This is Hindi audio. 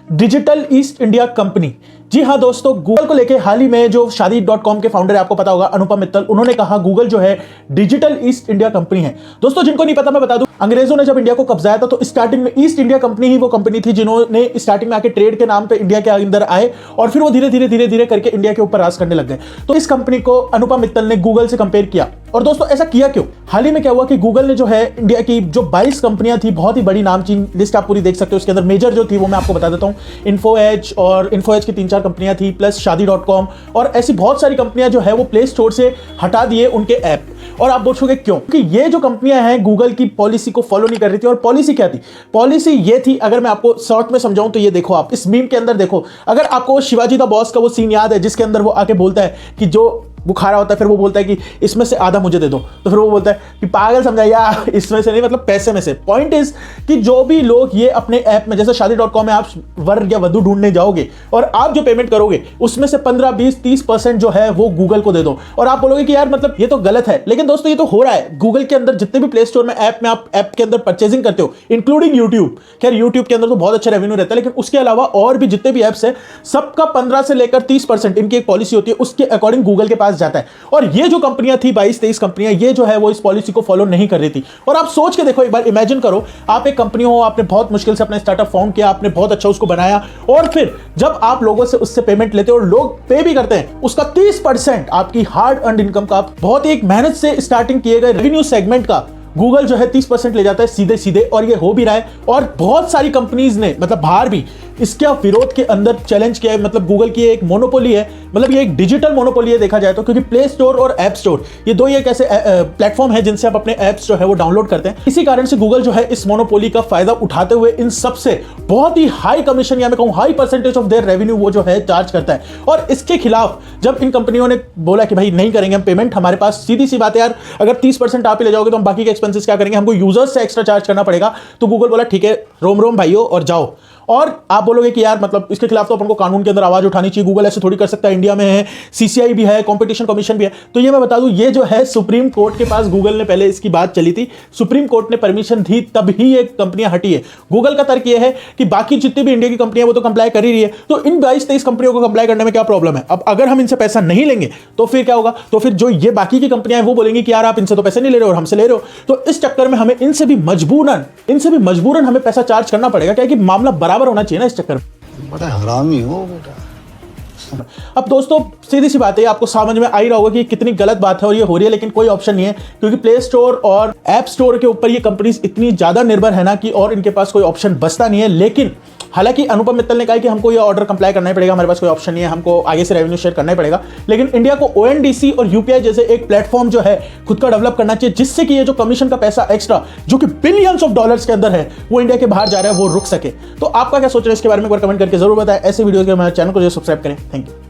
Digital East India company. जी हाँ दोस्तों, गूगल को लेके हाल ही में जो शादी.com के फाउंडर है, आपको पता होगा अनुपम मित्तल, उन्होंने कहा गूगल जो है डिजिटल ईस्ट इंडिया कंपनी है। दोस्तों जिनको नहीं पता मैं बता दूं, अंग्रेजों ने जब इंडिया को कब्जाया था तो स्टार्टिंग में ईस्ट इंडिया कंपनी ही वो कंपनी थी जिन्होंने स्टार्टिंग में आके ट्रेड के नाम पे इंडिया के अंदर आए और फिर वो धीरे धीरे करके इंडिया के ऊपर राज करने लग गए। तो इस कंपनी को अनुपम मित्तल ने गूगल से कंपेयर किया। और दोस्तों ऐसा किया क्यों? हाल ही में क्या हुआ कि गूगल ने जो है इंडिया की जो 22 कंपनियां थी, बहुत ही बड़ी नामचीन लिस्ट आप पूरी देख सकते हो, उसके अंदर मेजर जो थी वो मैं आपको बता देता हूं। इन्फो एज की 3-4 कंपनियां थी, प्लस शादी.com और ऐसी बहुत सारी कंपनियां जो है वो प्ले स्टोर से हटा दिए उनके ऐप। और आप पूछोगे क्यों? क्योंकि ये जो कंपनियां हैं गूगल की पॉलिसी को फॉलो नहीं कर रही थी। और पॉलिसी क्या थी? पॉलिसी ये थी, अगर मैं आपको शॉर्ट में समझाऊं तो ये देखो, आप इस मीम के अंदर देखो, अगर आपको शिवाजी द बॉस का वो सीन याद है जिसके अंदर वो आके बोलता है कि जो बुखारा होता है, फिर वो बोलता है कि इसमें से आधा मुझे दे दो, तो फिर वो बोलता है कि पागल समझा या इसमें से नहीं, मतलब पैसे में से। पॉइंट इज कि जो भी लोग ये अपने ऐप में, जैसे शादी.com में आप वर या वधू ढूंढने जाओगे और आप जो पेमेंट करोगे उसमें से 15, 20, 30% जो है वो गूगल को दे दो। और आप बोलोगे कि यार मतलब ये तो गलत है, लेकिन दोस्तों ये तो हो रहा है। गूगल के अंदर जितने भी प्ले स्टोर में ऐप में आप ऐप के अंदर परचेजिंग करते हो, इंक्लूडिंग यूट्यूब, खैर यूट्यूब के अंदर तो बहुत अच्छा रेवेन्यू रहता है, लेकिन उसके अलावा और भी जितने भी ऐप्स है, सबका 15 से लेकर 30% इनकी एक पॉलिसी होती है, उसके अकॉर्डिंग गूगल के पास जाता है। और ये जो कंपनियां थी 22-23 कंपनियां, ये जो है वो इस पॉलिसी को फॉलो नहीं कर रही थी। और आप सोच के देखो, एक बार इमेजिन करो, आप एक कंपनी हो, आपने बहुत मुश्किल से अपना स्टार्टअप फाउंड किया, आपने बहुत अच्छा उसको बनाया, और फिर जब आप लोगों से उससे पेमेंट लेते हो और लोग पे भी करते हैं, उसका 30% आपकी हार्ड अर्न्ड इनकम का, बहुत ही एक मेहनत से स्टार्टिंग किए गए रेवेन्यू सेगमेंट का गूगल जो है 30% ले जाता है सीधे सीधे। और ये हो भी रहा है। और बहुत सारी कंपनीज ने, मतलब बाहर भी, इसके विरोध के अंदर चैलेंज किया है। मतलब गूगल की एक मोनोपोली है, मतलब ये एक डिजिटल मोनोपोली है देखा जाए तो, क्योंकि प्ले स्टोर और ऐप स्टोर ये दो एक ऐसे प्लेटफॉर्म है जिनसे आप अपने ऐप्स जो है वो डाउनलोड करते हैं। इसी कारण से गूगल जो है इस मोनोपोली का फायदा उठाते हुए इन सबसे बहुत ही हाई कमीशन, या मैं कहूं high percentage of their revenue वो जो है चार्ज करता है। और इसके खिलाफ जब इन कंपनियों ने बोला कि भाई नहीं करेंगे हम पेमेंट, हमारे पास सीधी सी बात है यार, अगर 30% आप ही ले जाओगे तो हम बाकी के एक्सपेंसेस क्या करेंगे, हमको यूजर्स से एक्स्ट्रा चार्ज करना पड़ेगा। तो गूगल बोला ठीक है, रोम रोम भाइयों और जाओ। और आप बोलोगे कि यार मतलब इसके खिलाफ तो अपन को कानून के अंदर आवाज उठानी चाहिए, गूगल ऐसे थोड़ी कर सकता है, इंडिया में है सीसीआई भी है, कंपटीशन कमीशन भी है। तो ये मैं बता दूं, ये जो है सुप्रीम कोर्ट के पास गूगल ने पहले इसकी बात चली थी, सुप्रीम कोर्ट ने परमिशन दी, तब ही ये कंपनियां हटी है। गूगल का तर्क ये है कि बाकी जितनी भी इंडिया की कंपनियां वो तो कंप्लाई कर ही रही है, तो इन 22-23 कंपनियों को कंप्लाई करने में क्या प्रॉब्लम है? अब अगर हम इनसे पैसा नहीं लेंगे तो फिर क्या होगा? तो फिर जो ये बाकी की कंपनियां हैं वो बोलेंगी कि यार आप इनसे तो पैसे नहीं ले रहे हो और हमसे ले रहे हो। तो इस चक्कर में हमें इनसे भी मजबूरन हमें पैसा चार्ज करना पड़ेगा, क्या कि मामला बराबर होना चाहिए ना इस चक्कर। बड़ा हरामी हो बेटा। अब दोस्तों सीधी सी बात है, आपको समझ में आ ही रहा होगा कि कितनी गलत बात है और ये हो रही है, लेकिन कोई ऑप्शन नहीं है, क्योंकि प्ले स्टोर और ऐप स्टोर के ऊपर ये कंपनीज इतनी ज्यादा निर्भर है ना कि और इनके पास कोई ऑप्शन बचता नहीं है। लेकिन हालांकि अनुपम मित्तल ने कहा कि हमको ये ऑर्डर कंप्लाई करना ही पड़ेगा, हमारे पास कोई ऑप्शन नहीं है, हमको आगे से रेवेन्यू शेयर करना ही पड़ेगा। लेकिन इंडिया को ONDC और UPI जैसे एक प्लेटफॉर्म जो है खुद का डेवलप करना चाहिए, जिससे कि ये जो कमीशन का पैसा एक्स्ट्रा जो कि बिलियंस ऑफ डॉलर्स के अंदर है वो इंडिया के बाहर जा रहा है, वो रुक सके। तो आपका क्या सोच रहे हैं इसके बारे में? कमेंट करके जरूर बताएं। ऐसे वीडियो के हमारे चैनल को जो सब्सक्राइब करें। Thank you.